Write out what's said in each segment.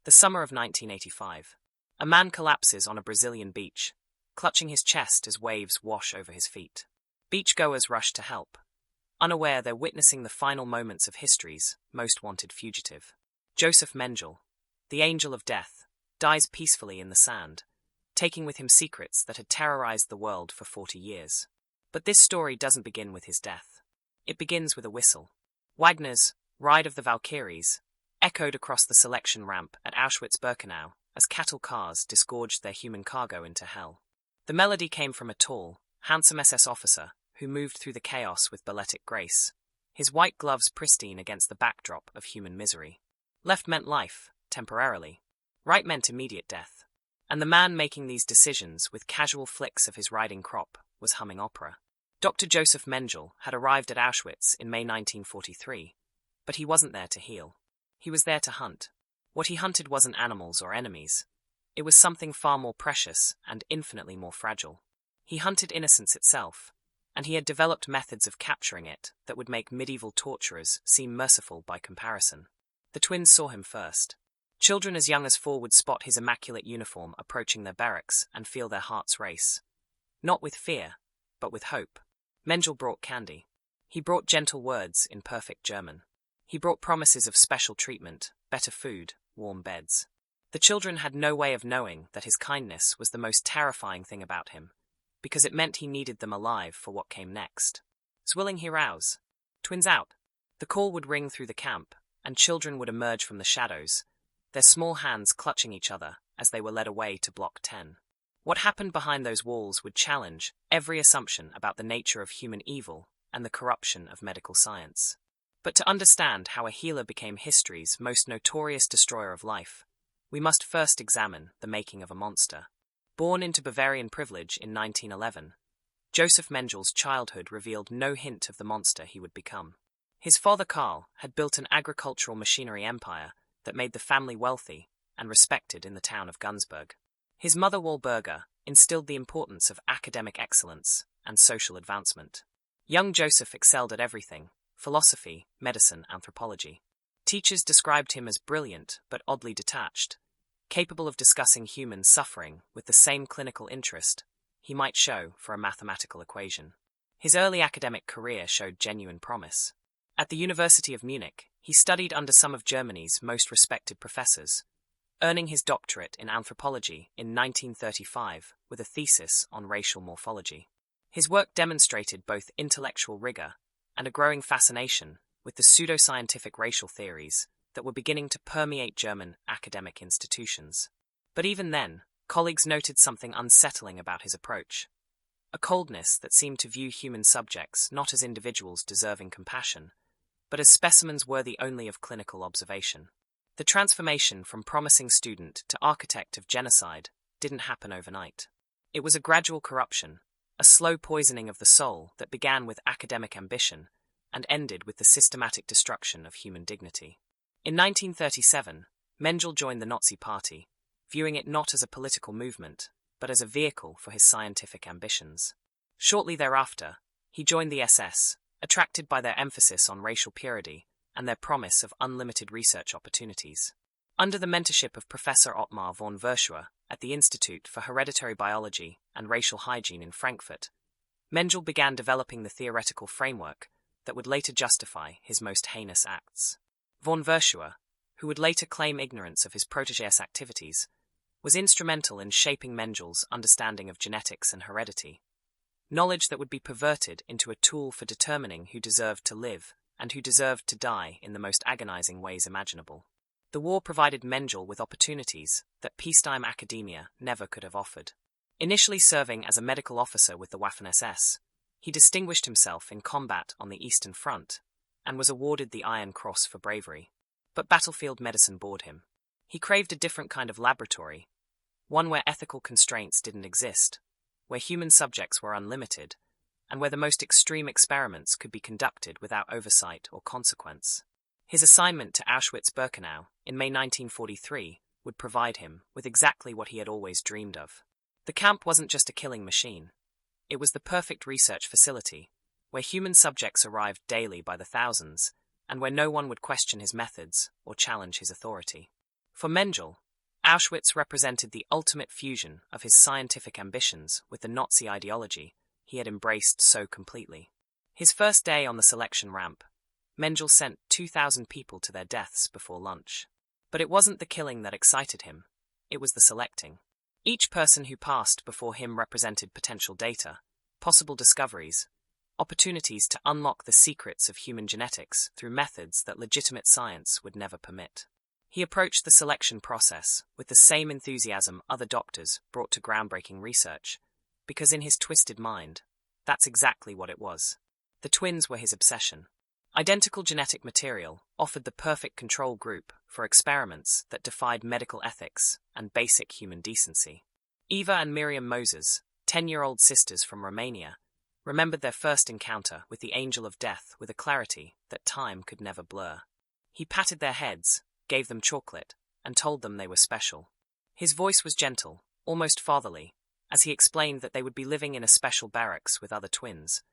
The summer of 1985. A man collapses on a Brazilian beach, clutching his chest as waves wash over his feet. Beachgoers rush to help, unaware they're witnessing the final moments of history's most wanted fugitive. Josef Mengele, the angel of death, dies peacefully in the sand, taking with him secrets that had terrorized the world for 40 years. But this story doesn't begin with his death. It begins with a whistle. Wagner's Ride of the Valkyries echoed across the selection ramp at Auschwitz-Birkenau as cattle cars disgorged their human cargo into hell. The melody came from a tall, handsome SS officer who moved through the chaos with balletic grace, his white gloves pristine against the backdrop of human misery. Left meant life, temporarily. Right meant immediate death. And the man making these decisions with casual flicks of his riding crop was humming opera. Dr. Josef Mengele had arrived at Auschwitz in May 1943, but he wasn't there to heal. He was there to hunt. What he hunted wasn't animals or enemies. It was something far more precious and infinitely more fragile. He hunted innocence itself, and he had developed methods of capturing it that would make medieval torturers seem merciful by comparison. The twins saw him first. Children as young as 4 would spot his immaculate uniform approaching their barracks and feel their hearts race. Not with fear, but with hope. Mengele brought candy. He brought gentle words in perfect German. He brought promises of special treatment, better food, warm beds. The children had no way of knowing that his kindness was the most terrifying thing about him, because it meant he needed them alive for what came next. Zwilling heraus. Twins out. The call would ring through the camp, and children would emerge from the shadows, their small hands clutching each other as they were led away to Block 10. What happened behind those walls would challenge every assumption about the nature of human evil and the corruption of medical science. But to understand how a healer became history's most notorious destroyer of life, we must first examine the making of a monster. Born into Bavarian privilege in 1911, Josef Mengele's childhood revealed no hint of the monster he would become. His father Karl had built an agricultural machinery empire that made the family wealthy and respected in the town of Günzburg. His mother Walburga instilled the importance of academic excellence and social advancement. Young Joseph excelled at everything: philosophy, medicine, anthropology. Teachers described him as brilliant but oddly detached, capable of discussing human suffering with the same clinical interest he might show for a mathematical equation. His early academic career showed genuine promise. At the University of Munich, he studied under some of Germany's most respected professors, earning his doctorate in anthropology in 1935 with a thesis on racial morphology. His work demonstrated both intellectual rigor and a growing fascination with the pseudoscientific racial theories that were beginning to permeate German academic institutions. But even then, colleagues noted something unsettling about his approach: a coldness that seemed to view human subjects not as individuals deserving compassion, but as specimens worthy only of clinical observation. The transformation from promising student to architect of genocide didn't happen overnight. It was a gradual corruption, a slow poisoning of the soul that began with academic ambition and ended with the systematic destruction of human dignity. In 1937, Mengele joined the Nazi Party, viewing it not as a political movement, but as a vehicle for his scientific ambitions. Shortly thereafter, he joined the SS, attracted by their emphasis on racial purity and their promise of unlimited research opportunities. Under the mentorship of Professor Ottmar von Verschuer at the Institute for Hereditary Biology and Racial Hygiene in Frankfurt, Mengele began developing the theoretical framework that would later justify his most heinous acts. Von Verschuer, who would later claim ignorance of his protégé's activities, was instrumental in shaping Mengele's understanding of genetics and heredity, knowledge that would be perverted into a tool for determining who deserved to live and who deserved to die in the most agonizing ways imaginable. The war provided Mengele with opportunities that peacetime academia never could have offered. Initially serving as a medical officer with the Waffen-SS, he distinguished himself in combat on the Eastern Front and was awarded the Iron Cross for bravery. But battlefield medicine bored him. He craved a different kind of laboratory, one where ethical constraints didn't exist, where human subjects were unlimited, and where the most extreme experiments could be conducted without oversight or consequence. His assignment to Auschwitz-Birkenau in May 1943 would provide him with exactly what he had always dreamed of. The camp wasn't just a killing machine. It was the perfect research facility, where human subjects arrived daily by the thousands, and where no one would question his methods or challenge his authority. For Mengele, Auschwitz represented the ultimate fusion of his scientific ambitions with the Nazi ideology he had embraced so completely. His first day on the selection ramp, Mengele sent 2,000 people to their deaths before lunch. But it wasn't the killing that excited him, it was the selecting. Each person who passed before him represented potential data, possible discoveries, opportunities to unlock the secrets of human genetics through methods that legitimate science would never permit. He approached the selection process with the same enthusiasm other doctors brought to groundbreaking research, because in his twisted mind, that's exactly what it was. The twins were his obsession. Identical genetic material offered the perfect control group for experiments that defied medical ethics and basic human decency. Eva and Miriam Moses, 10-year-old sisters from Romania, remembered their first encounter with the angel of death with a clarity that time could never blur. He patted their heads, gave them chocolate, and told them they were special. His voice was gentle, almost fatherly, as he explained that they would be living in a special barracks with other twins,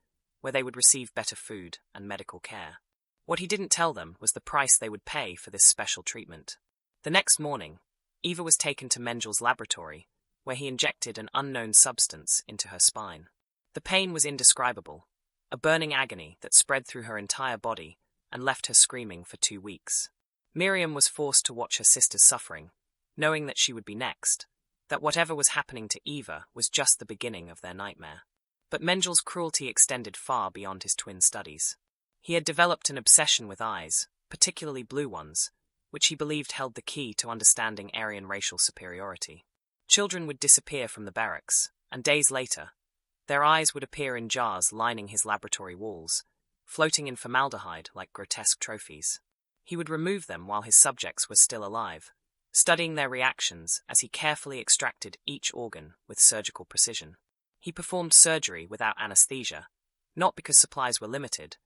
where they would receive better food and medical care. What he didn't tell them was the price they would pay for this special treatment. The next morning, Eva was taken to Mengele's laboratory, where he injected an unknown substance into her spine. The pain was indescribable, a burning agony that spread through her entire body and left her screaming for 2 weeks. Miriam was forced to watch her sister's suffering, knowing that she would be next, that whatever was happening to Eva was just the beginning of their nightmare. But Mengele's cruelty extended far beyond his twin studies. He had developed an obsession with eyes, particularly blue ones, which he believed held the key to understanding Aryan racial superiority. Children would disappear from the barracks, and days later, their eyes would appear in jars lining his laboratory walls, floating in formaldehyde like grotesque trophies. He would remove them while his subjects were still alive, studying their reactions as he carefully extracted each organ with surgical precision. He performed surgery without anesthesia, not because supplies were limited,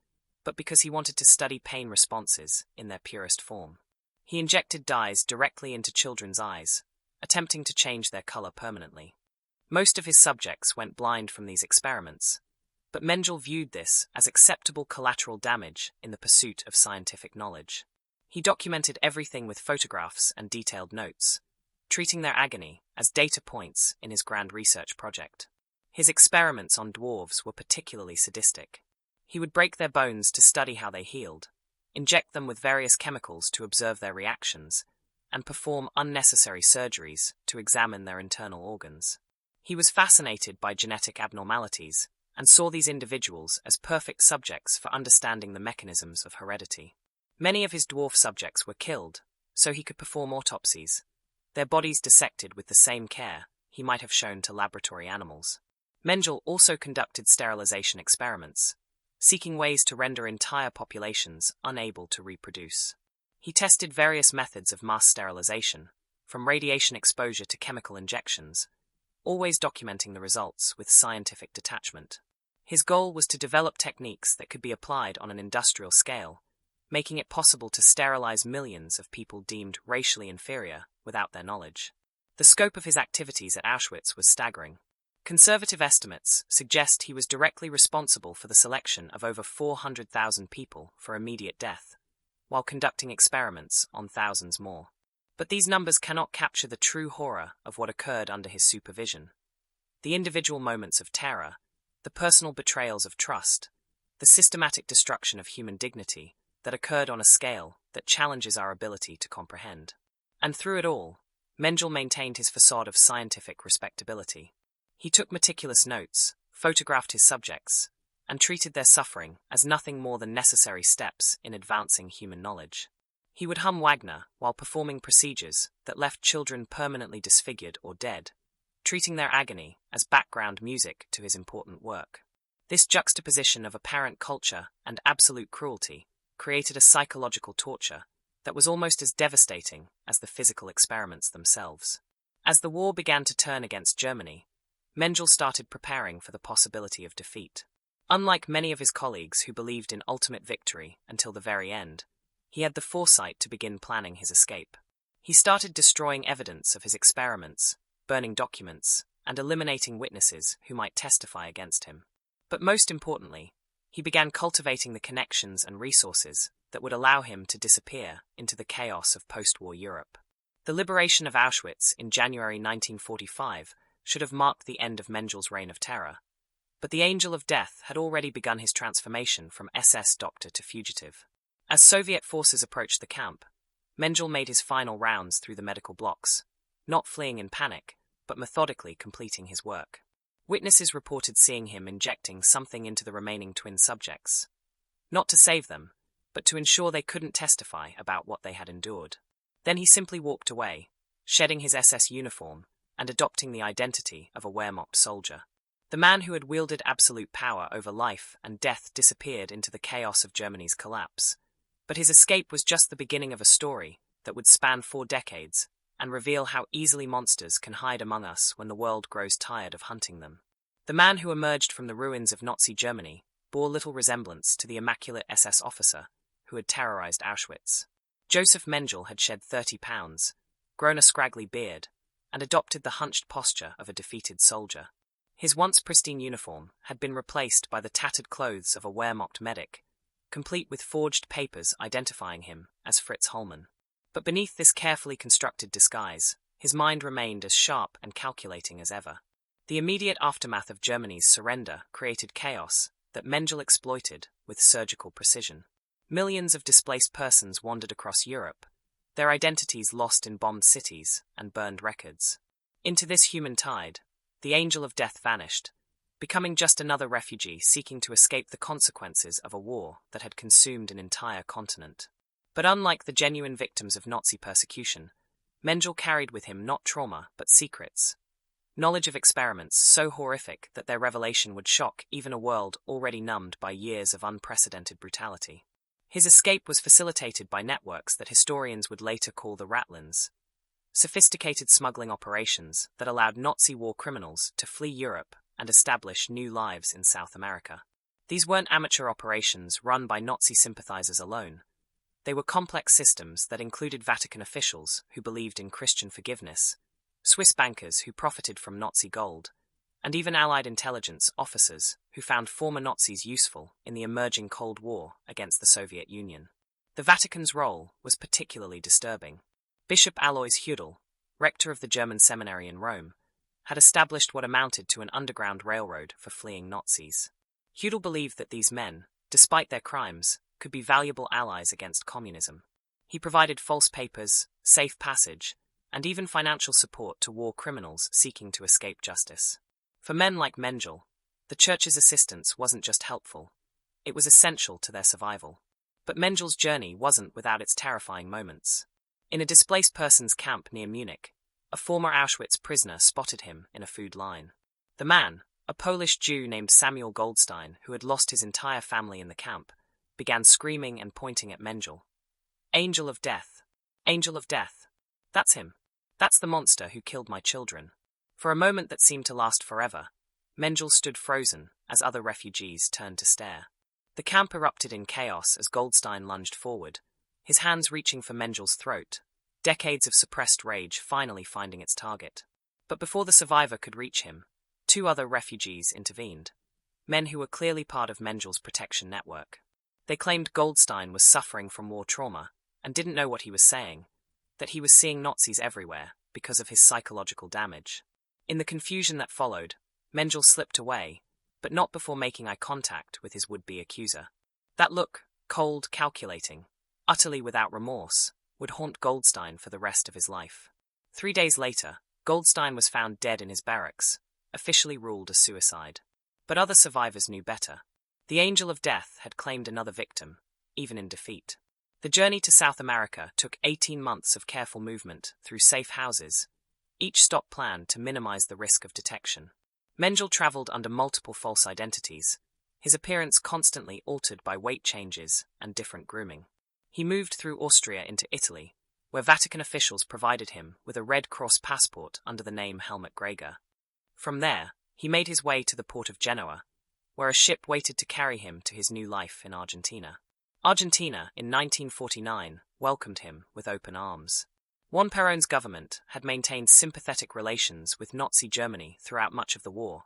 but because he wanted to study pain responses in their purest form. He injected dyes directly into children's eyes, attempting to change their color permanently. Most of his subjects went blind from these experiments, but Mengele viewed this as acceptable collateral damage in the pursuit of scientific knowledge. He documented everything with photographs and detailed notes, treating their agony as data points in his grand research project. His experiments on dwarves were particularly sadistic. He would break their bones to study how they healed, inject them with various chemicals to observe their reactions, and perform unnecessary surgeries to examine their internal organs. He was fascinated by genetic abnormalities and saw these individuals as perfect subjects for understanding the mechanisms of heredity. Many of his dwarf subjects were killed, so he could perform autopsies, their bodies dissected with the same care he might have shown to laboratory animals. Mengele also conducted sterilization experiments, seeking ways to render entire populations unable to reproduce. He tested various methods of mass sterilization, from radiation exposure to chemical injections, always documenting the results with scientific detachment. His goal was to develop techniques that could be applied on an industrial scale, making it possible to sterilize millions of people deemed racially inferior without their knowledge. The scope of his activities at Auschwitz was staggering. Conservative estimates suggest he was directly responsible for the selection of over 400,000 people for immediate death, while conducting experiments on thousands more. But these numbers cannot capture the true horror of what occurred under his supervision. The individual moments of terror, the personal betrayals of trust, the systematic destruction of human dignity that occurred on a scale that challenges our ability to comprehend. And through it all, Mengele maintained his facade of scientific respectability. He took meticulous notes, photographed his subjects, and treated their suffering as nothing more than necessary steps in advancing human knowledge. He would hum Wagner while performing procedures that left children permanently disfigured or dead, treating their agony as background music to his important work. This juxtaposition of apparent culture and absolute cruelty created a psychological torture that was almost as devastating as the physical experiments themselves. As the war began to turn against Germany, Mengele started preparing for the possibility of defeat. Unlike many of his colleagues who believed in ultimate victory until the very end, he had the foresight to begin planning his escape. He started destroying evidence of his experiments, burning documents, and eliminating witnesses who might testify against him. But most importantly, he began cultivating the connections and resources that would allow him to disappear into the chaos of post-war Europe. The liberation of Auschwitz in January 1945 should have marked the end of Mengel's reign of terror. But the Angel of Death had already begun his transformation from SS doctor to fugitive. As Soviet forces approached the camp, Mengele made his final rounds through the medical blocks, not fleeing in panic, but methodically completing his work. Witnesses reported seeing him injecting something into the remaining twin subjects. Not to save them, but to ensure they couldn't testify about what they had endured. Then he simply walked away, shedding his SS uniform and adopting the identity of a Wehrmacht soldier. The man who had wielded absolute power over life and death disappeared into the chaos of Germany's collapse. But his escape was just the beginning of a story that would span 4 decades and reveal how easily monsters can hide among us when the world grows tired of hunting them. The man who emerged from the ruins of Nazi Germany bore little resemblance to the immaculate SS officer who had terrorized Auschwitz. Josef Mengele had shed 30 pounds, grown a scraggly beard, and adopted the hunched posture of a defeated soldier. His once pristine uniform had been replaced by the tattered clothes of a Wehrmacht medic, complete with forged papers identifying him as Fritz Hollmann. But beneath this carefully constructed disguise, his mind remained as sharp and calculating as ever. The immediate aftermath of Germany's surrender created chaos that Mengele exploited with surgical precision. Millions of displaced persons wandered across Europe, their identities lost in bombed cities and burned records. Into this human tide, the Angel of Death vanished, becoming just another refugee seeking to escape the consequences of a war that had consumed an entire continent. But unlike the genuine victims of Nazi persecution, Mengele carried with him not trauma but secrets. Knowledge of experiments so horrific that their revelation would shock even a world already numbed by years of unprecedented brutality. His escape was facilitated by networks that historians would later call the ratlines, sophisticated smuggling operations that allowed Nazi war criminals to flee Europe and establish new lives in South America. These weren't amateur operations run by Nazi sympathizers alone. They were complex systems that included Vatican officials who believed in Christian forgiveness, Swiss bankers who profited from Nazi gold, and even Allied intelligence officers who found former Nazis useful in the emerging Cold War against the Soviet Union. The Vatican's role was particularly disturbing. Bishop Alois Hudel, rector of the German seminary in Rome, had established what amounted to an underground railroad for fleeing Nazis. Hudel believed that these men, despite their crimes, could be valuable allies against communism. He provided false papers, safe passage, and even financial support to war criminals seeking to escape justice. For men like Mengele, the Church's assistance wasn't just helpful, it was essential to their survival. But Mengele's journey wasn't without its terrifying moments. In a displaced persons camp near Munich, a former Auschwitz prisoner spotted him in a food line. The man, a Polish Jew named Samuel Goldstein who had lost his entire family in the camp, began screaming and pointing at Mengele. Angel of Death! Angel of Death! That's him. That's the monster who killed my children. For a moment that seemed to last forever, Mengele stood frozen as other refugees turned to stare. The camp erupted in chaos as Goldstein lunged forward, his hands reaching for Mengele's throat, decades of suppressed rage finally finding its target. But before the survivor could reach him, 2 other refugees intervened, men who were clearly part of Mengele's protection network. They claimed Goldstein was suffering from war trauma and didn't know what he was saying, that he was seeing Nazis everywhere because of his psychological damage. In the confusion that followed, Mengele slipped away, but not before making eye contact with his would-be accuser. That look, cold, calculating, utterly without remorse, would haunt Goldstein for the rest of his life. 3 days later, Goldstein was found dead in his barracks, officially ruled a suicide. But other survivors knew better. The Angel of Death had claimed another victim, even in defeat. The journey to South America took 18 months of careful movement through safe houses, each stop planned to minimize the risk of detection. Mengele traveled under multiple false identities, his appearance constantly altered by weight changes and different grooming. He moved through Austria into Italy, where Vatican officials provided him with a Red Cross passport under the name Helmut Greger. From there, he made his way to the port of Genoa, where a ship waited to carry him to his new life in Argentina. Argentina, in 1949, welcomed him with open arms. Juan Perón's government had maintained sympathetic relations with Nazi Germany throughout much of the war,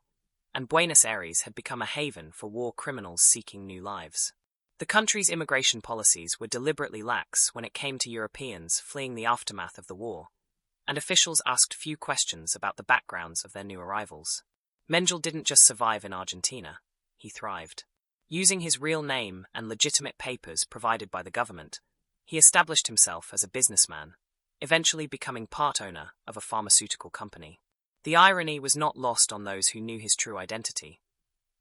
and Buenos Aires had become a haven for war criminals seeking new lives. The country's immigration policies were deliberately lax when it came to Europeans fleeing the aftermath of the war, and officials asked few questions about the backgrounds of their new arrivals. Mengele didn't just survive in Argentina, he thrived. Using his real name and legitimate papers provided by the government, he established himself as a businessman, eventually becoming part owner of a pharmaceutical company. The irony was not lost on those who knew his true identity.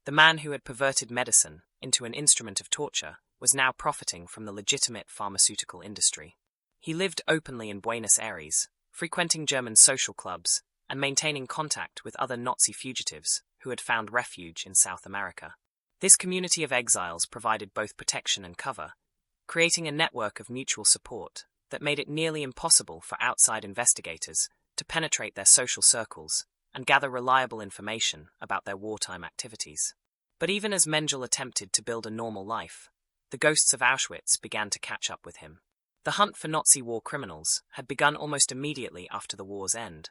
The man who had perverted medicine into an instrument of torture was now profiting from the legitimate pharmaceutical industry. He lived openly in Buenos Aires, frequenting German social clubs and maintaining contact with other Nazi fugitives who had found refuge in South America. This community of exiles provided both protection and cover, creating a network of mutual support that made it nearly impossible for outside investigators to penetrate their social circles and gather reliable information about their wartime activities. But even as Mengele attempted to build a normal life, the ghosts of Auschwitz began to catch up with him. The hunt for Nazi war criminals had begun almost immediately after the war's end,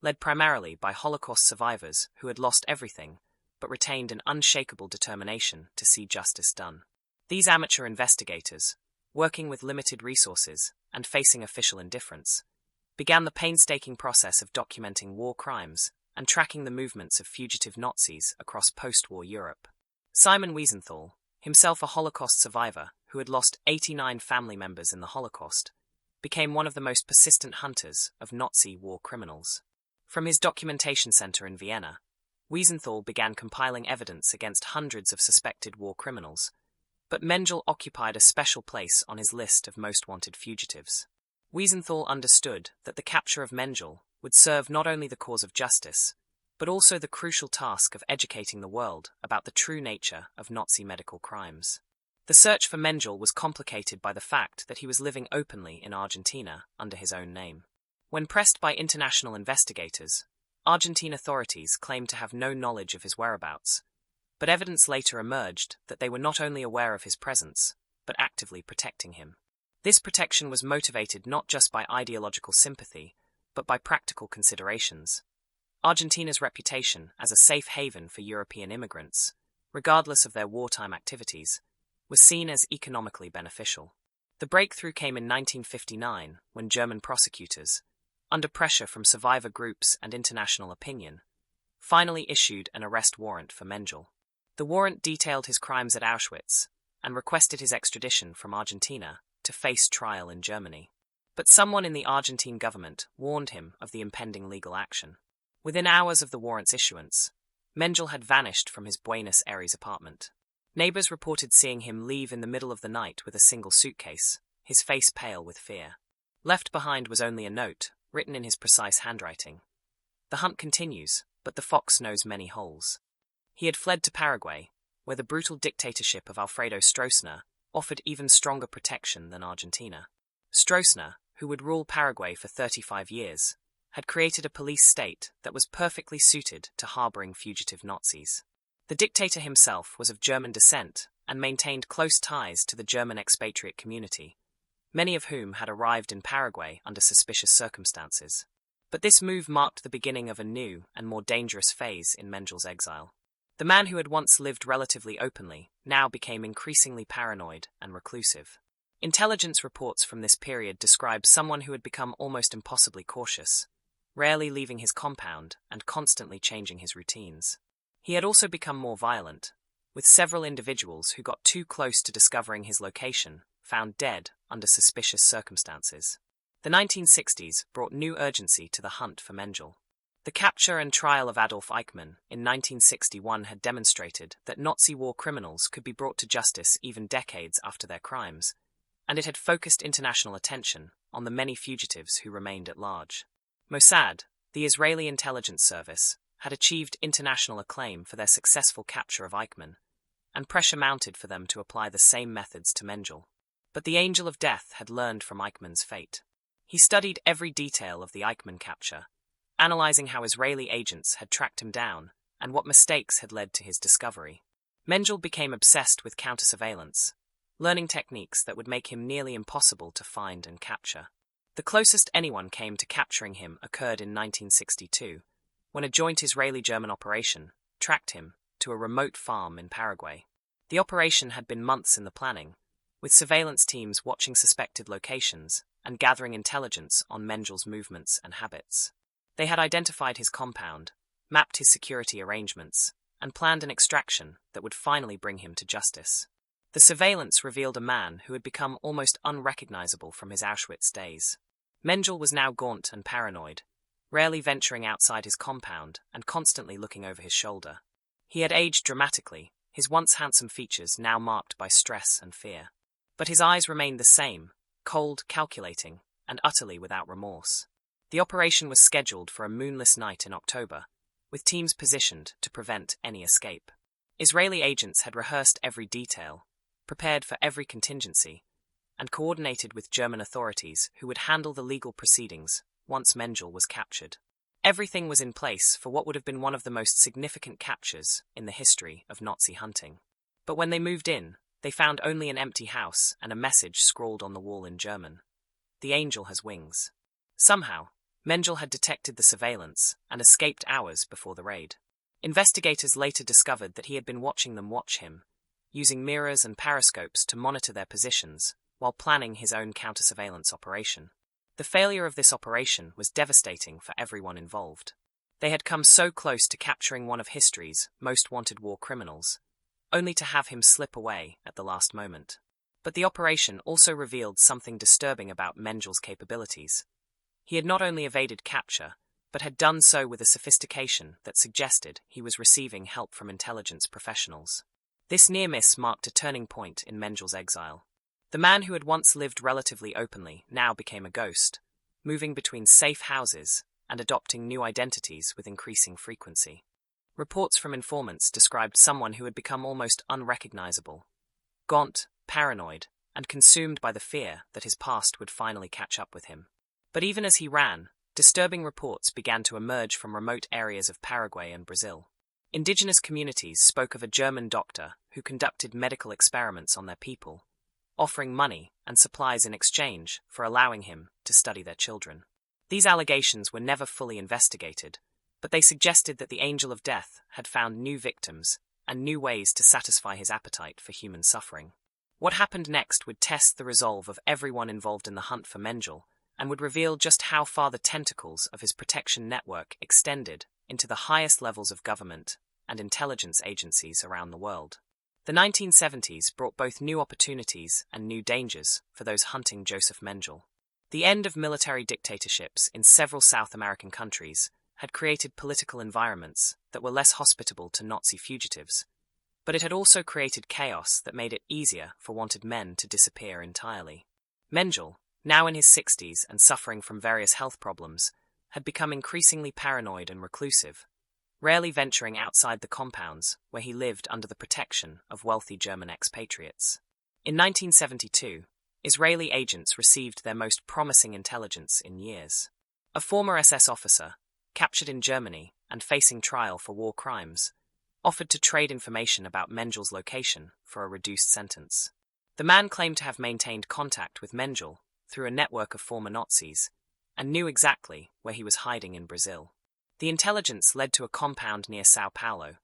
led primarily by Holocaust survivors who had lost everything but retained an unshakable determination to see justice done. These amateur investigators, working with limited resources and facing official indifference, began the painstaking process of documenting war crimes and tracking the movements of fugitive Nazis across post-war Europe. Simon Wiesenthal, himself a Holocaust survivor who had lost 89 family members in the Holocaust, became one of the most persistent hunters of Nazi war criminals. From his documentation center in Vienna, Wiesenthal began compiling evidence against hundreds of suspected war criminals, but Mengele occupied a special place on his list of most wanted fugitives. Wiesenthal understood that the capture of Mengele would serve not only the cause of justice, but also the crucial task of educating the world about the true nature of Nazi medical crimes. The search for Mengele was complicated by the fact that he was living openly in Argentina under his own name. When pressed by international investigators, Argentine authorities claimed to have no knowledge of his whereabouts, but evidence later emerged that they were not only aware of his presence, but actively protecting him. This protection was motivated not just by ideological sympathy, but by practical considerations. Argentina's reputation as a safe haven for European immigrants, regardless of their wartime activities, was seen as economically beneficial. The breakthrough came in 1959 when German prosecutors, under pressure from survivor groups and international opinion, finally issued an arrest warrant for Mengele. The warrant detailed his crimes at Auschwitz and requested his extradition from Argentina to face trial in Germany. But someone in the Argentine government warned him of the impending legal action. Within hours of the warrant's issuance, Mengele had vanished from his Buenos Aires apartment. Neighbors reported seeing him leave in the middle of the night with a single suitcase, his face pale with fear. Left behind was only a note, written in his precise handwriting. The hunt continues, but the fox knows many holes. He had fled to Paraguay, where the brutal dictatorship of Alfredo Stroessner offered even stronger protection than Argentina. Stroessner, who would rule Paraguay for 35 years, had created a police state that was perfectly suited to harboring fugitive Nazis. The dictator himself was of German descent and maintained close ties to the German expatriate community, many of whom had arrived in Paraguay under suspicious circumstances. But this move marked the beginning of a new and more dangerous phase in Mengele's exile. The man who had once lived relatively openly now became increasingly paranoid and reclusive. Intelligence reports from this period describe someone who had become almost impossibly cautious, rarely leaving his compound and constantly changing his routines. He had also become more violent, with several individuals who got too close to discovering his location found dead under suspicious circumstances. The 1960s brought new urgency to the hunt for Mengele. The capture and trial of Adolf Eichmann in 1961 had demonstrated that Nazi war criminals could be brought to justice even decades after their crimes, and it had focused international attention on the many fugitives who remained at large. Mossad, the Israeli intelligence service, had achieved international acclaim for their successful capture of Eichmann, and pressure mounted for them to apply the same methods to Mengele. But the Angel of Death had learned from Eichmann's fate. He studied every detail of the Eichmann capture, analyzing how Israeli agents had tracked him down and what mistakes had led to his discovery. Mengele became obsessed with counter-surveillance, learning techniques that would make him nearly impossible to find and capture. The closest anyone came to capturing him occurred in 1962, when a joint Israeli-German operation tracked him to a remote farm in Paraguay. The operation had been months in the planning, with surveillance teams watching suspected locations and gathering intelligence on Mengel's movements and habits. They had identified his compound, mapped his security arrangements, and planned an extraction that would finally bring him to justice. The surveillance revealed a man who had become almost unrecognizable from his Auschwitz days. Mengele was now gaunt and paranoid, rarely venturing outside his compound and constantly looking over his shoulder. He had aged dramatically, his once handsome features now marked by stress and fear. But his eyes remained the same, cold, calculating, and utterly without remorse. The operation was scheduled for a moonless night in October, with teams positioned to prevent any escape. Israeli agents had rehearsed every detail, prepared for every contingency, and coordinated with German authorities who would handle the legal proceedings once Mengele was captured. Everything was in place for what would have been one of the most significant captures in the history of Nazi hunting. But when they moved in, they found only an empty house and a message scrawled on the wall in German. "The angel has wings." Somehow, Mengele had detected the surveillance and escaped hours before the raid. Investigators later discovered that he had been watching them watch him, using mirrors and periscopes to monitor their positions while planning his own counter-surveillance operation. The failure of this operation was devastating for everyone involved. They had come so close to capturing one of history's most wanted war criminals, only to have him slip away at the last moment. But the operation also revealed something disturbing about Mengele's capabilities. He had not only evaded capture, but had done so with a sophistication that suggested he was receiving help from intelligence professionals. This near-miss marked a turning point in Mengele's exile. The man who had once lived relatively openly now became a ghost, moving between safe houses and adopting new identities with increasing frequency. Reports from informants described someone who had become almost unrecognizable, gaunt, paranoid, and consumed by the fear that his past would finally catch up with him. But even as he ran, disturbing reports began to emerge from remote areas of Paraguay and Brazil. Indigenous communities spoke of a German doctor who conducted medical experiments on their people, offering money and supplies in exchange for allowing him to study their children. These allegations were never fully investigated, but they suggested that the angel of death had found new victims and new ways to satisfy his appetite for human suffering. What happened next would test the resolve of everyone involved in the hunt for Mengele and would reveal just how far the tentacles of his protection network extended into the highest levels of government and intelligence agencies around the world. The 1970s brought both new opportunities and new dangers for those hunting Josef Mengele. The end of military dictatorships in several South American countries had created political environments that were less hospitable to Nazi fugitives, but it had also created chaos that made it easier for wanted men to disappear entirely. Mengele, now in his 60s and suffering from various health problems, had become increasingly paranoid and reclusive, rarely venturing outside the compounds where he lived under the protection of wealthy German expatriates. In 1972, Israeli agents received their most promising intelligence in years. A former SS officer, captured in Germany and facing trial for war crimes, offered to trade information about Mengele's location for a reduced sentence. The man claimed to have maintained contact with Mengele through a network of former Nazis and knew exactly where he was hiding in Brazil. The intelligence led to a compound near Sao Paulo,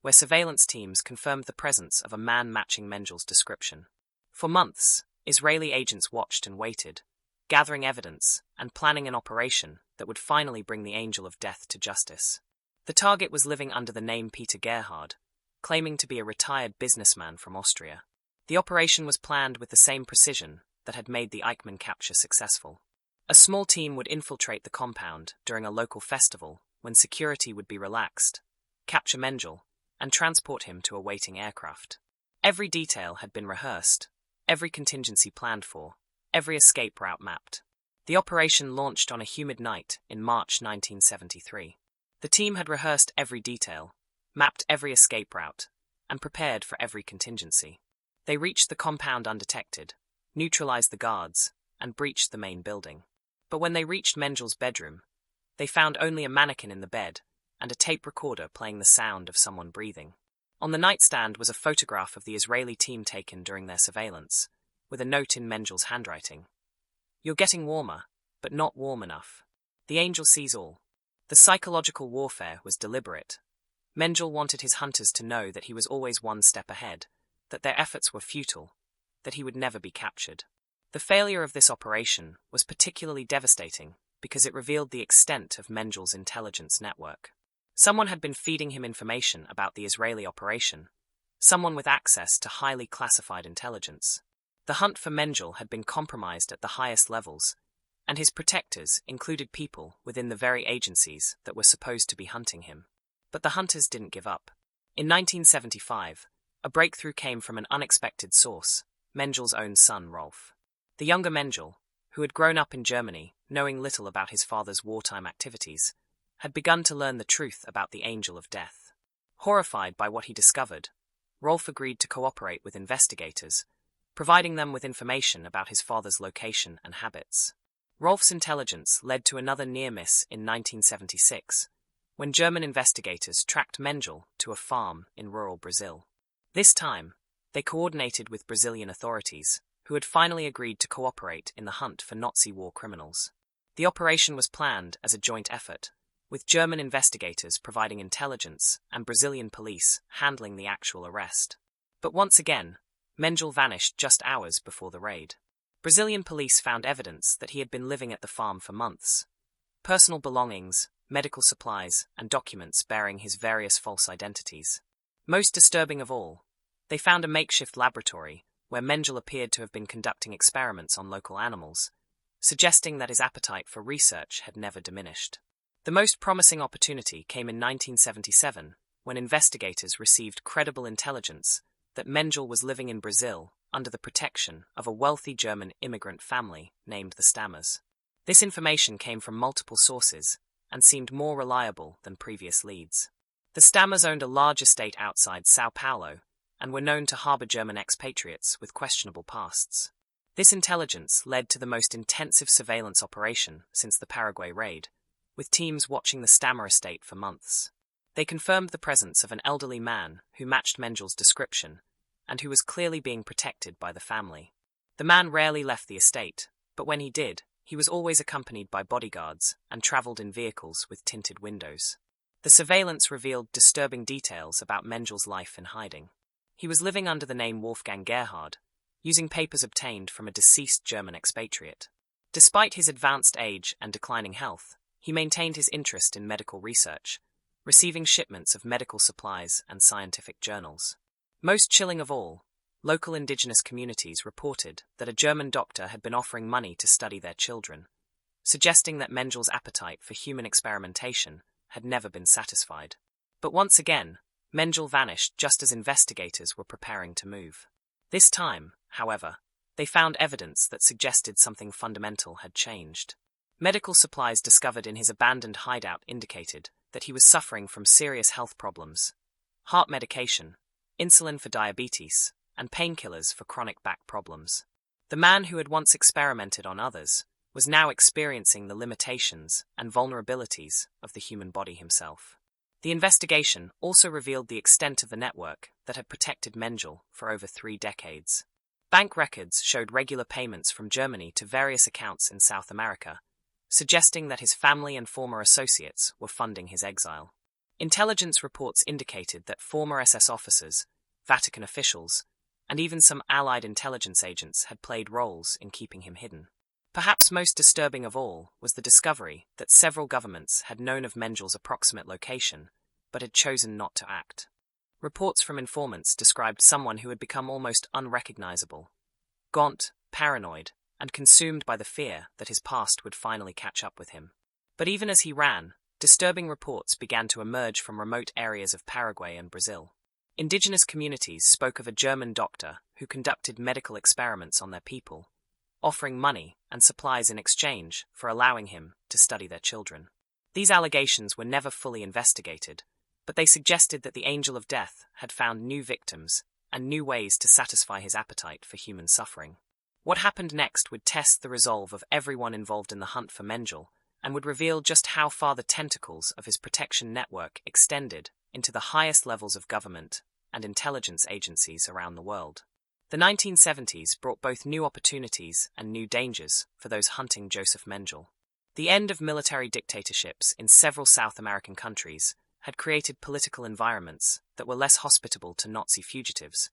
where surveillance teams confirmed the presence of a man matching Mengele's description. For months, Israeli agents watched and waited, gathering evidence and planning an operation that would finally bring the angel of death to justice. The target was living under the name Peter Gerhard, claiming to be a retired businessman from Austria. The operation was planned with the same precision that had made the Eichmann capture successful. A small team would infiltrate the compound during a local festival when security would be relaxed, capture Mengele, and transport him to a waiting aircraft. Every detail had been rehearsed, every contingency planned for, every escape route mapped. The operation launched on a humid night in March 1973. The team had rehearsed every detail, mapped every escape route, and prepared for every contingency. They reached the compound undetected, neutralized the guards, and breached the main building. But when they reached Mengele's bedroom, they found only a mannequin in the bed and a tape recorder playing the sound of someone breathing. On the nightstand was a photograph of the Israeli team taken during their surveillance, with a note in Mengele's handwriting. "You're getting warmer, but not warm enough. The angel sees all." The psychological warfare was deliberate. Mengele wanted his hunters to know that he was always one step ahead, that their efforts were futile, that he would never be captured. The failure of this operation was particularly devastating because it revealed the extent of Mengel's intelligence network. Someone had been feeding him information about the Israeli operation, someone with access to highly classified intelligence. The hunt for Mengele had been compromised at the highest levels, and his protectors included people within the very agencies that were supposed to be hunting him. But the hunters didn't give up. In 1975, a breakthrough came from an unexpected source, Mengele's own son, Rolf. The younger Mengele, who had grown up in Germany, knowing little about his father's wartime activities, had begun to learn the truth about the Angel of Death. Horrified by what he discovered, Rolf agreed to cooperate with investigators, providing them with information about his father's location and habits. Rolf's intelligence led to another near-miss in 1976, when German investigators tracked Mengele to a farm in rural Brazil. This time, they coordinated with Brazilian authorities, who had finally agreed to cooperate in the hunt for Nazi war criminals. The operation was planned as a joint effort, with German investigators providing intelligence and Brazilian police handling the actual arrest. But once again, Mengele vanished just hours before the raid. Brazilian police found evidence that he had been living at the farm for months. Personal belongings, medical supplies, and documents bearing his various false identities. Most disturbing of all, they found a makeshift laboratory where Mengele appeared to have been conducting experiments on local animals, suggesting that his appetite for research had never diminished. The most promising opportunity came in 1977, when investigators received credible intelligence that Mengele was living in Brazil under the protection of a wealthy German immigrant family named the Stammers. This information came from multiple sources and seemed more reliable than previous leads. The Stammers owned a large estate outside Sao Paulo and were known to harbor German expatriates with questionable pasts. This intelligence led to the most intensive surveillance operation since the Paraguay raid, with teams watching the Stammer estate for months. They confirmed the presence of an elderly man who matched Mengele's description and who was clearly being protected by the family. The man rarely left the estate, but when he did, he was always accompanied by bodyguards and traveled in vehicles with tinted windows. The surveillance revealed disturbing details about Mengele's life in hiding. He was living under the name Wolfgang Gerhard, using papers obtained from a deceased German expatriate. Despite his advanced age and declining health, he maintained his interest in medical research, receiving shipments of medical supplies and scientific journals. Most chilling of all, local indigenous communities reported that a German doctor had been offering money to study their children, suggesting that Mengele's appetite for human experimentation had never been satisfied. But once again, Mengele vanished just as investigators were preparing to move. This time, however, they found evidence that suggested something fundamental had changed. Medical supplies discovered in his abandoned hideout indicated that he was suffering from serious health problems: heart medication, insulin for diabetes, and painkillers for chronic back problems. The man who had once experimented on others was now experiencing the limitations and vulnerabilities of the human body himself. The investigation also revealed the extent of the network that had protected Mengele for over 3 decades. Bank records showed regular payments from Germany to various accounts in South America, suggesting that his family and former associates were funding his exile. Intelligence reports indicated that former SS officers, Vatican officials, and even some Allied intelligence agents had played roles in keeping him hidden. Perhaps most disturbing of all was the discovery that several governments had known of Mengele's approximate location, but had chosen not to act. Reports from informants described someone who had become almost unrecognizable, gaunt, paranoid, and consumed by the fear that his past would finally catch up with him. But even as he ran, disturbing reports began to emerge from remote areas of Paraguay and Brazil. Indigenous communities spoke of a German doctor who conducted medical experiments on their people, offering money and supplies in exchange for allowing him to study their children. These allegations were never fully investigated, but they suggested that the Angel of Death had found new victims and new ways to satisfy his appetite for human suffering. What happened next would test the resolve of everyone involved in the hunt for Mengele and would reveal just how far the tentacles of his protection network extended into the highest levels of government and intelligence agencies around the world. The 1970s brought both new opportunities and new dangers for those hunting Josef Mengele. The end of military dictatorships in several South American countries had created political environments that were less hospitable to Nazi fugitives,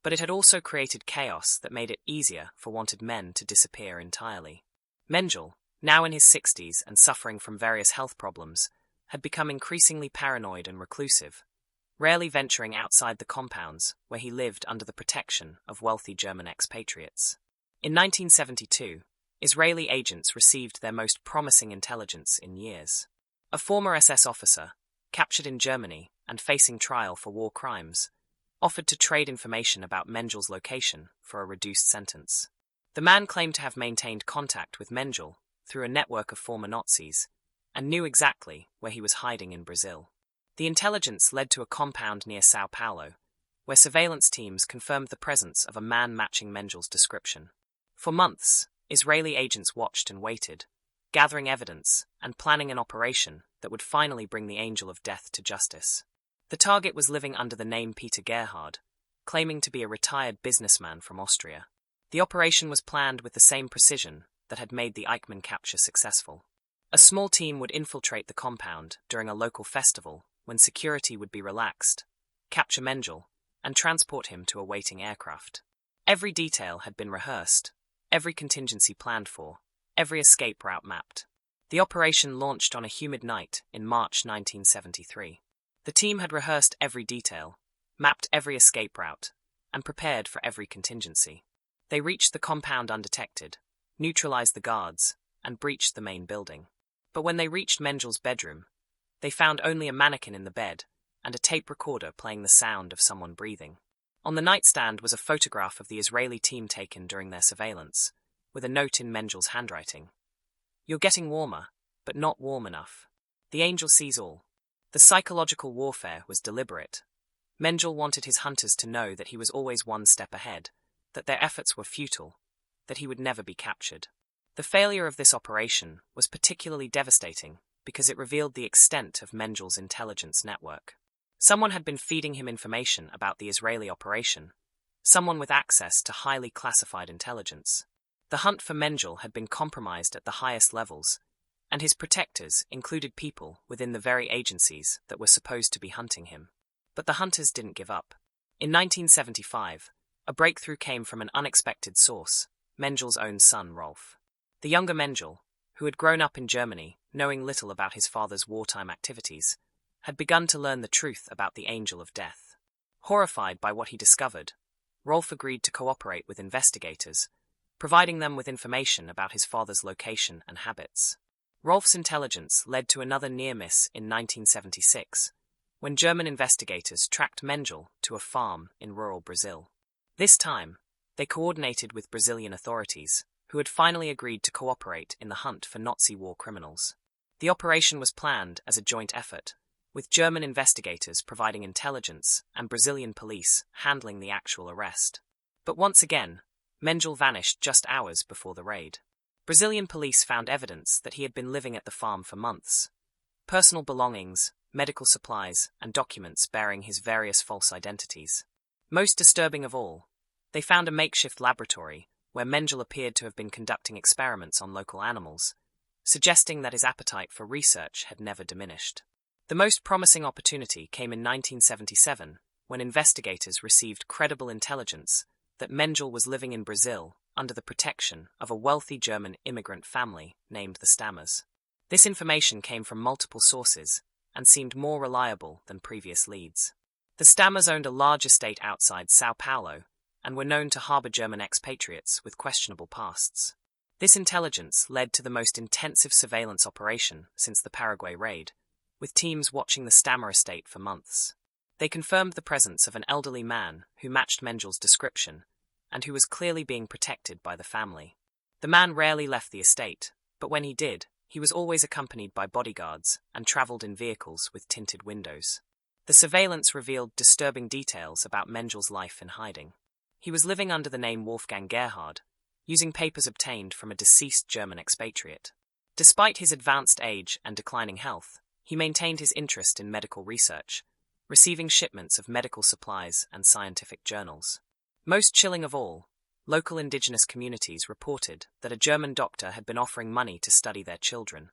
But it had also created chaos that made it easier for wanted men to disappear entirely. Mengele, now in his 60s and suffering from various health problems, had become increasingly paranoid and reclusive, rarely venturing outside the compounds where he lived under the protection of wealthy German expatriates. In 1972, Israeli agents received their most promising intelligence in years. A former SS officer, captured in Germany and facing trial for war crimes, offered to trade information about Mengele's location for a reduced sentence. The man claimed to have maintained contact with Mengele through a network of former Nazis and knew exactly where he was hiding in Brazil. The intelligence led to a compound near Sao Paulo, where surveillance teams confirmed the presence of a man matching Mengele's description. For months, Israeli agents watched and waited, gathering evidence and planning an operation that would finally bring the angel of death to justice. The target was living under the name Peter Gerhard, claiming to be a retired businessman from Austria. The operation was planned with the same precision that had made the Eichmann capture successful. A small team would infiltrate the compound during a local festival when security would be relaxed, capture Mengele, and transport him to a waiting aircraft. Every detail had been rehearsed, every contingency planned for, every escape route mapped. The operation launched on a humid night in March 1973. The team had rehearsed every detail, mapped every escape route, and prepared for every contingency. They reached the compound undetected, neutralized the guards, and breached the main building. But when they reached Mengele's bedroom, they found only a mannequin in the bed and a tape recorder playing the sound of someone breathing. On the nightstand was a photograph of the Israeli team taken during their surveillance, with a note in Mengele's handwriting. "You're getting warmer, but not warm enough. The angel sees all." The psychological warfare was deliberate. Mengele wanted his hunters to know that he was always one step ahead, that their efforts were futile, that he would never be captured. The failure of this operation was particularly devastating because it revealed the extent of Mengele's intelligence network. Someone had been feeding him information about the Israeli operation, someone with access to highly classified intelligence. The hunt for Mengele had been compromised at the highest levels, and his protectors included people within the very agencies that were supposed to be hunting him. But the hunters didn't give up. In 1975, a breakthrough came from an unexpected source, Mengele's own son, Rolf. The younger Mengele, who had grown up in Germany, knowing little about his father's wartime activities, had begun to learn the truth about the angel of death. Horrified by what he discovered, Rolf agreed to cooperate with investigators, providing them with information about his father's location and habits. Rolf's intelligence led to another near-miss in 1976, when German investigators tracked Mengele to a farm in rural Brazil. This time, they coordinated with Brazilian authorities, who had finally agreed to cooperate in the hunt for Nazi war criminals. The operation was planned as a joint effort, with German investigators providing intelligence and Brazilian police handling the actual arrest. But once again, Mengele vanished just hours before the raid. Brazilian police found evidence that he had been living at the farm for months. Personal belongings, medical supplies, and documents bearing his various false identities. Most disturbing of all, they found a makeshift laboratory where Mengele appeared to have been conducting experiments on local animals, suggesting that his appetite for research had never diminished. The most promising opportunity came in 1977, when investigators received credible intelligence that Mengele was living in Brazil under the protection of a wealthy German immigrant family named the Stammers. This information came from multiple sources and seemed more reliable than previous leads. The Stammers owned a large estate outside Sao Paulo and were known to harbor German expatriates with questionable pasts. This intelligence led to the most intensive surveillance operation since the Paraguay raid, with teams watching the Stammer estate for months. They confirmed the presence of an elderly man who matched Mengele's description and who was clearly being protected by the family. The man rarely left the estate, but when he did, he was always accompanied by bodyguards and traveled in vehicles with tinted windows. The surveillance revealed disturbing details about Mengele's life in hiding. He was living under the name Wolfgang Gerhard, using papers obtained from a deceased German expatriate. Despite his advanced age and declining health, he maintained his interest in medical research, receiving shipments of medical supplies and scientific journals. Most chilling of all, local indigenous communities reported that a German doctor had been offering money to study their children,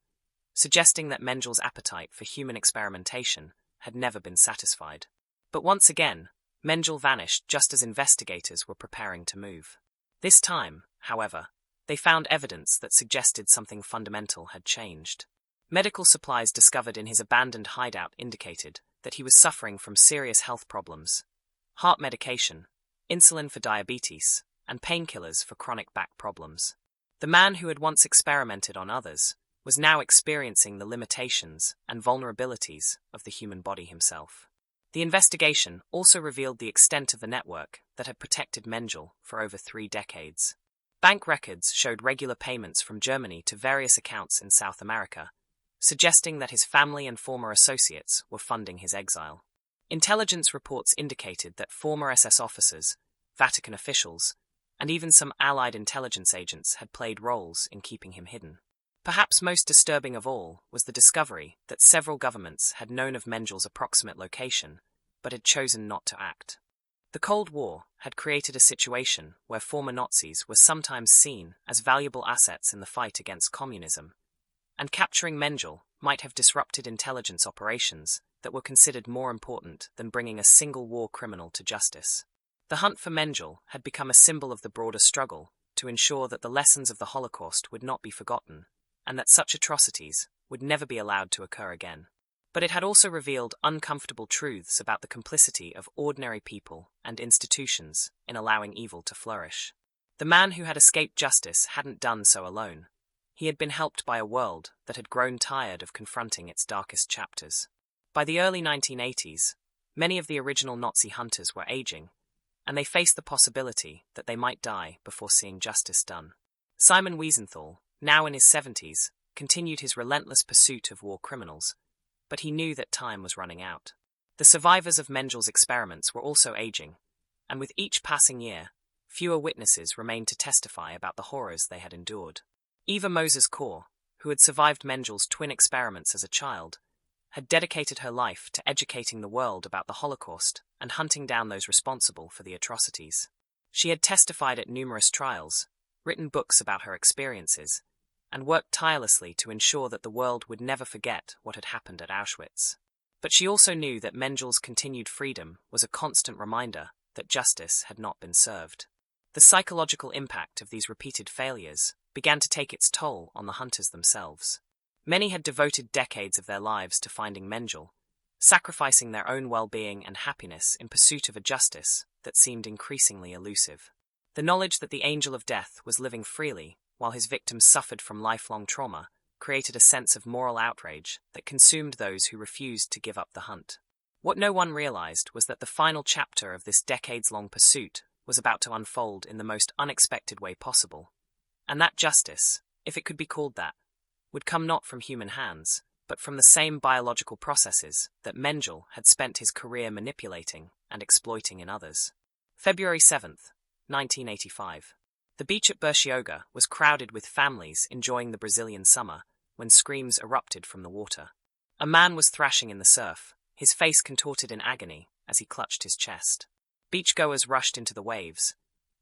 suggesting that Mengele's appetite for human experimentation had never been satisfied. But once again, Mengele vanished just as investigators were preparing to move. This time, however, they found evidence that suggested something fundamental had changed. Medical supplies discovered in his abandoned hideout indicated that he was suffering from serious health problems: heart medication, insulin for diabetes, and painkillers for chronic back problems. The man who had once experimented on others was now experiencing the limitations and vulnerabilities of the human body himself. The investigation also revealed the extent of the network that had protected Mengele for over 3 decades. Bank records showed regular payments from Germany to various accounts in South America, suggesting that his family and former associates were funding his exile. Intelligence reports indicated that former SS officers, Vatican officials, and even some Allied intelligence agents had played roles in keeping him hidden. Perhaps most disturbing of all was the discovery that several governments had known of Mengele's approximate location, but had chosen not to act. The Cold War had created a situation where former Nazis were sometimes seen as valuable assets in the fight against communism, and capturing Mengele might have disrupted intelligence operations that were considered more important than bringing a single war criminal to justice. The hunt for Mengele had become a symbol of the broader struggle to ensure that the lessons of the Holocaust would not be forgotten, and that such atrocities would never be allowed to occur again. But it had also revealed uncomfortable truths about the complicity of ordinary people and institutions in allowing evil to flourish. The man who had escaped justice hadn't done so alone. He had been helped by a world that had grown tired of confronting its darkest chapters. By the early 1980s, many of the original Nazi hunters were aging, and they faced the possibility that they might die before seeing justice done. Simon Wiesenthal, now in his 70s, continued his relentless pursuit of war criminals, but he knew that time was running out. The survivors of Mengele's experiments were also aging, and with each passing year, fewer witnesses remained to testify about the horrors they had endured. Eva Moses-Kor, who had survived Mengele's twin experiments as a child, had dedicated her life to educating the world about the Holocaust and hunting down those responsible for the atrocities. She had testified at numerous trials, written books about her experiences, and worked tirelessly to ensure that the world would never forget what had happened at Auschwitz. But she also knew that Mengele's continued freedom was a constant reminder that justice had not been served. The psychological impact of these repeated failures began to take its toll on the hunters themselves. Many had devoted decades of their lives to finding Mengele, sacrificing their own well-being and happiness in pursuit of a justice that seemed increasingly elusive. The knowledge that the angel of death was living freely while his victims suffered from lifelong trauma created a sense of moral outrage that consumed those who refused to give up the hunt. What no one realized was that the final chapter of this decades-long pursuit was about to unfold in the most unexpected way possible, and that justice, if it could be called that, would come not from human hands, but from the same biological processes that Mengele had spent his career manipulating and exploiting in others. February 7th, 1985. The beach at Bertioga was crowded with families enjoying the Brazilian summer when screams erupted from the water. A man was thrashing in the surf, his face contorted in agony as he clutched his chest. Beachgoers rushed into the waves,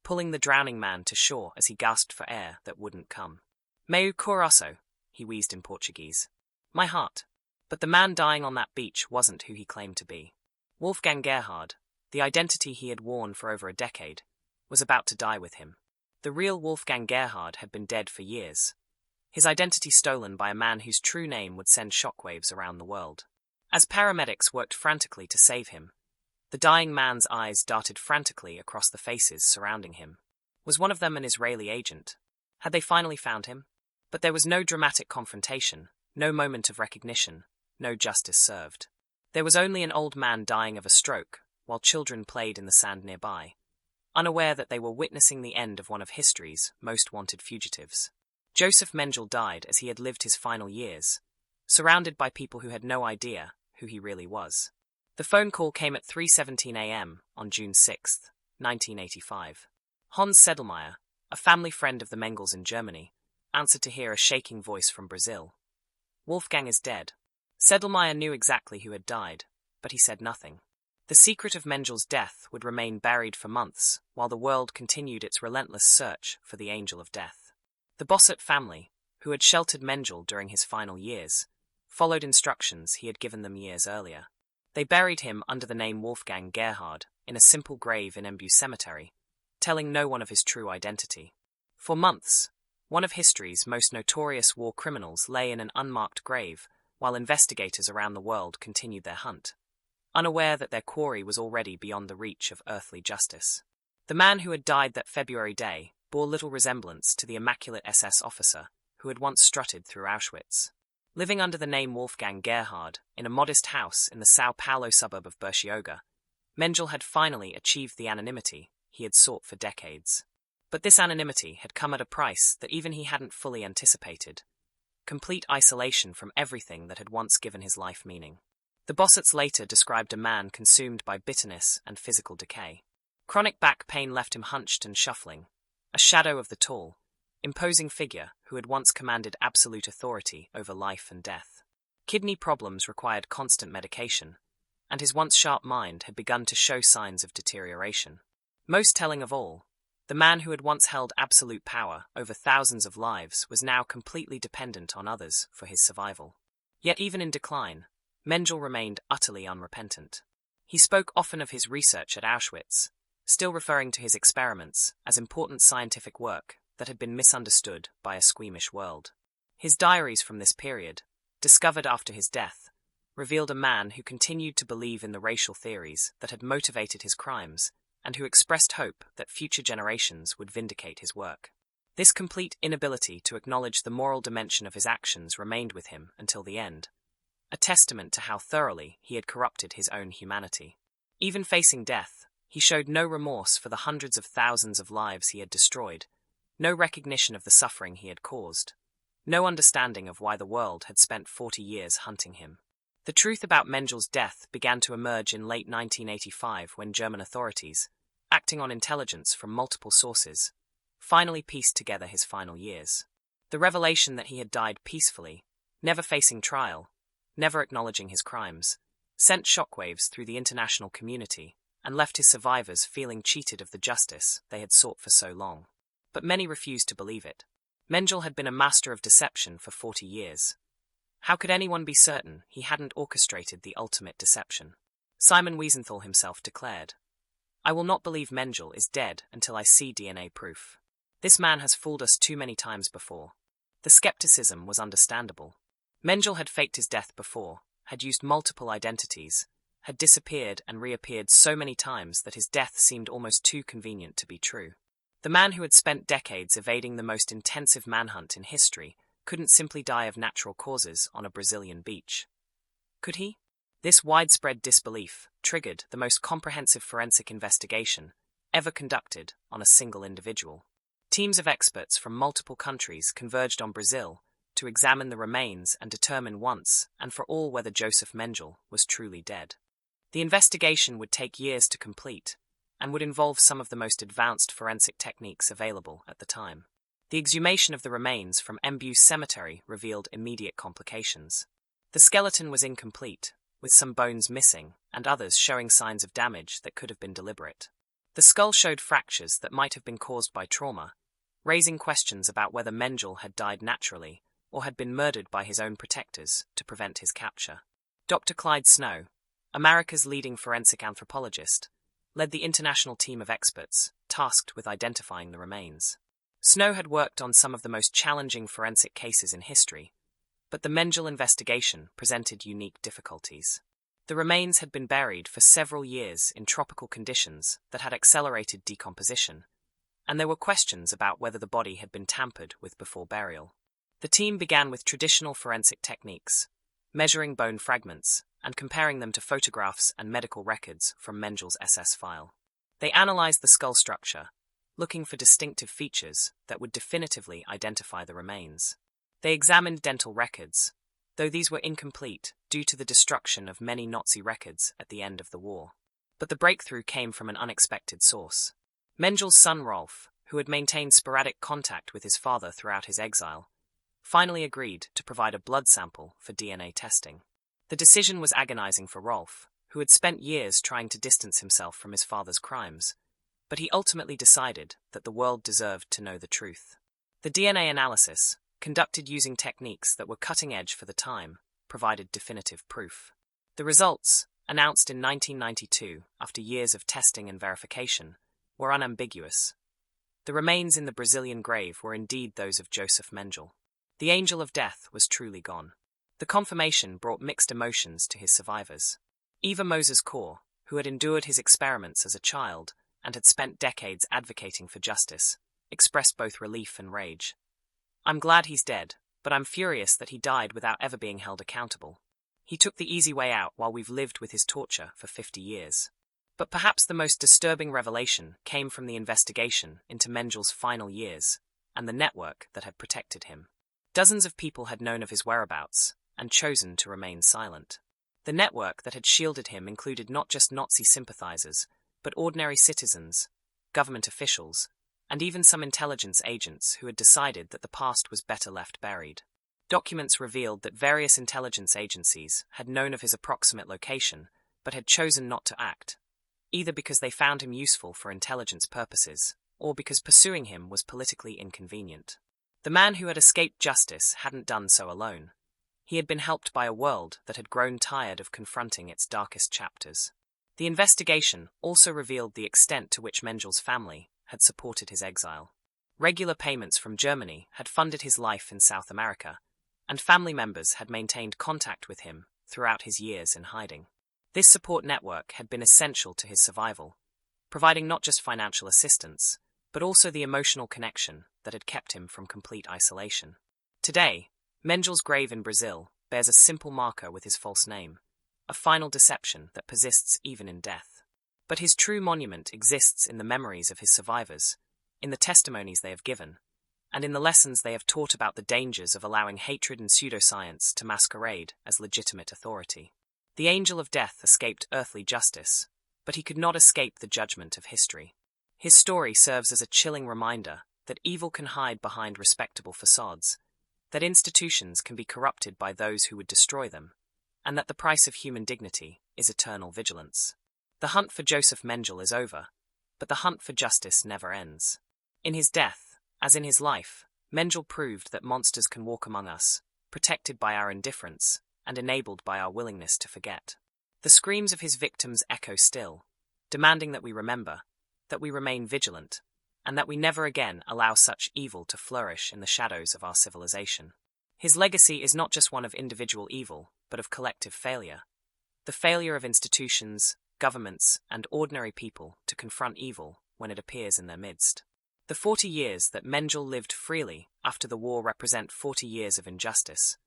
pulling the drowning man to shore as he gasped for air that wouldn't come. Meu coração, he wheezed in Portuguese. My heart. But the man dying on that beach wasn't who he claimed to be. Wolfgang Gerhard, the identity he had worn for over a decade, was about to die with him. The real Wolfgang Gerhard had been dead for years, his identity stolen by a man whose true name would send shockwaves around the world. As paramedics worked frantically to save him, the dying man's eyes darted frantically across the faces surrounding him. Was one of them an Israeli agent? Had they finally found him? But there was no dramatic confrontation, no moment of recognition, no justice served. There was only an old man dying of a stroke, while children played in the sand nearby, unaware that they were witnessing the end of one of history's most wanted fugitives. Josef Mengele died as he had lived his final years, surrounded by people who had no idea who he really was. The phone call came at 3:17 a.m. on June 6, 1985. Hans Sedlmayr, a family friend of the Mengeles in Germany, answered to hear a shaking voice from Brazil. Wolfgang is dead. Sedlmayr knew exactly who had died, but he said nothing. The secret of Mengele's death would remain buried for months while the world continued its relentless search for the angel of death. The Bossert family, who had sheltered Mengele during his final years, followed instructions he had given them years earlier. They buried him under the name Wolfgang Gerhard in a simple grave in Embu Cemetery, telling no one of his true identity. For months, one of history's most notorious war criminals lay in an unmarked grave, while investigators around the world continued their hunt, unaware that their quarry was already beyond the reach of earthly justice. The man who had died that February day bore little resemblance to the immaculate SS officer who had once strutted through Auschwitz. Living under the name Wolfgang Gerhard in a modest house in the São Paulo suburb of Bertioga, Mengele had finally achieved the anonymity he had sought for decades. But this anonymity had come at a price that even he hadn't fully anticipated: complete isolation from everything that had once given his life meaning. The Bossets later described a man consumed by bitterness and physical decay. Chronic back pain left him hunched and shuffling, a shadow of the tall, imposing figure who had once commanded absolute authority over life and death. Kidney problems required constant medication, and his once sharp mind had begun to show signs of deterioration. Most telling of all, the man who had once held absolute power over thousands of lives was now completely dependent on others for his survival. Yet even in decline, Mengele remained utterly unrepentant. He spoke often of his research at Auschwitz, still referring to his experiments as important scientific work that had been misunderstood by a squeamish world. His diaries from this period, discovered after his death, revealed a man who continued to believe in the racial theories that had motivated his crimes and who expressed hope that future generations would vindicate his work. This complete inability to acknowledge the moral dimension of his actions remained with him until the end, a testament to how thoroughly he had corrupted his own humanity. Even facing death, he showed no remorse for the hundreds of thousands of lives he had destroyed, no recognition of the suffering he had caused, no understanding of why the world had spent 40 years hunting him. The truth about Mengele's death began to emerge in late 1985 when German authorities, acting on intelligence from multiple sources, finally pieced together his final years. The revelation that he had died peacefully, never facing trial, never acknowledging his crimes, sent shockwaves through the international community and left his survivors feeling cheated of the justice they had sought for so long. But many refused to believe it. Mengele had been a master of deception for 40 years. How could anyone be certain he hadn't orchestrated the ultimate deception? Simon Wiesenthal himself declared, "I will not believe Mengele is dead until I see DNA proof. This man has fooled us too many times before." The skepticism was understandable. Mengele had faked his death before, had used multiple identities, had disappeared and reappeared so many times that his death seemed almost too convenient to be true. The man who had spent decades evading the most intensive manhunt in history couldn't simply die of natural causes on a Brazilian beach. Could he? This widespread disbelief triggered the most comprehensive forensic investigation ever conducted on a single individual. Teams of experts from multiple countries converged on Brazil to examine the remains and determine once and for all whether Josef Mengele was truly dead. The investigation would take years to complete and would involve some of the most advanced forensic techniques available at the time. The exhumation of the remains from Embu Cemetery revealed immediate complications. The skeleton was incomplete, with some bones missing and others showing signs of damage that could have been deliberate. The skull showed fractures that might have been caused by trauma, raising questions about whether Mengele had died naturally or had been murdered by his own protectors to prevent his capture. Dr. Clyde Snow, America's leading forensic anthropologist, led the international team of experts tasked with identifying the remains. Snow had worked on some of the most challenging forensic cases in history, but the Mengele investigation presented unique difficulties. The remains had been buried for several years in tropical conditions that had accelerated decomposition, and there were questions about whether the body had been tampered with before burial. The team began with traditional forensic techniques, measuring bone fragments and comparing them to photographs and medical records from Mengele's SS file. They analyzed the skull structure, looking for distinctive features that would definitively identify the remains. They examined dental records, though these were incomplete due to the destruction of many Nazi records at the end of the war. But the breakthrough came from an unexpected source. Mengele's son Rolf, who had maintained sporadic contact with his father throughout his exile, finally agreed to provide a blood sample for DNA testing. The decision was agonizing for Rolf, who had spent years trying to distance himself from his father's crimes, but he ultimately decided that the world deserved to know the truth. The DNA analysis, conducted using techniques that were cutting edge for the time, provided definitive proof. The results, announced in 1992 after years of testing and verification, were unambiguous. The remains in the Brazilian grave were indeed those of Josef Mengele. The angel of death was truly gone. The confirmation brought mixed emotions to his survivors. Eva Moses Kaur, who had endured his experiments as a child and had spent decades advocating for justice, expressed both relief and rage. "I'm glad he's dead, but I'm furious that he died without ever being held accountable. He took the easy way out while we've lived with his torture for 50 years. But perhaps the most disturbing revelation came from the investigation into Mengele's final years and the network that had protected him. Dozens of people had known of his whereabouts and chosen to remain silent. The network that had shielded him included not just Nazi sympathizers, but ordinary citizens, government officials, and even some intelligence agents who had decided that the past was better left buried. Documents revealed that various intelligence agencies had known of his approximate location, but had chosen not to act, either because they found him useful for intelligence purposes, or because pursuing him was politically inconvenient. The man who had escaped justice hadn't done so alone. He had been helped by a world that had grown tired of confronting its darkest chapters. The investigation also revealed the extent to which Mengele's family had supported his exile. Regular payments from Germany had funded his life in South America, and family members had maintained contact with him throughout his years in hiding. This support network had been essential to his survival, providing not just financial assistance, but also the emotional connection that had kept him from complete isolation. Today, Mengele's grave in Brazil bears a simple marker with his false name, a final deception that persists even in death. But his true monument exists in the memories of his survivors, in the testimonies they have given, and in the lessons they have taught about the dangers of allowing hatred and pseudoscience to masquerade as legitimate authority. The angel of death escaped earthly justice, but he could not escape the judgment of history. His story serves as a chilling reminder that evil can hide behind respectable facades, that institutions can be corrupted by those who would destroy them, and that the price of human dignity is eternal vigilance. The hunt for Josef Mengele is over, but the hunt for justice never ends. In his death, as in his life, Mengele proved that monsters can walk among us, protected by our indifference, and enabled by our willingness to forget. The screams of his victims echo still, demanding that we remember, that we remain vigilant, and that we never again allow such evil to flourish in the shadows of our civilization. His legacy is not just one of individual evil, but of collective failure. The failure of institutions, governments, and ordinary people to confront evil when it appears in their midst. The 40 years that Mengele lived freely after the war represent 40 years of injustice,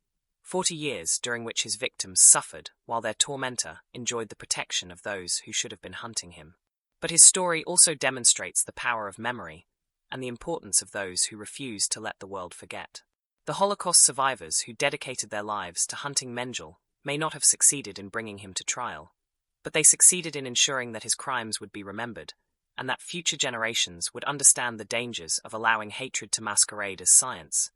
40 years during which his victims suffered while their tormentor enjoyed the protection of those who should have been hunting him. But his story also demonstrates the power of memory and the importance of those who refuse to let the world forget. The Holocaust survivors who dedicated their lives to hunting Mengele may not have succeeded in bringing him to trial, but they succeeded in ensuring that his crimes would be remembered and that future generations would understand the dangers of allowing hatred to masquerade as science,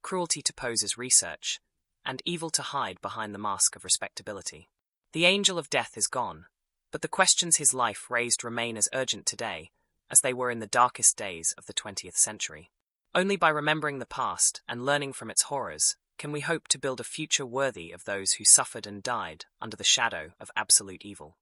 cruelty to pose as research, and evil to hide behind the mask of respectability. The angel of death is gone, but the questions his life raised remain as urgent today as they were in the darkest days of the 20th century. Only by remembering the past and learning from its horrors can we hope to build a future worthy of those who suffered and died under the shadow of absolute evil.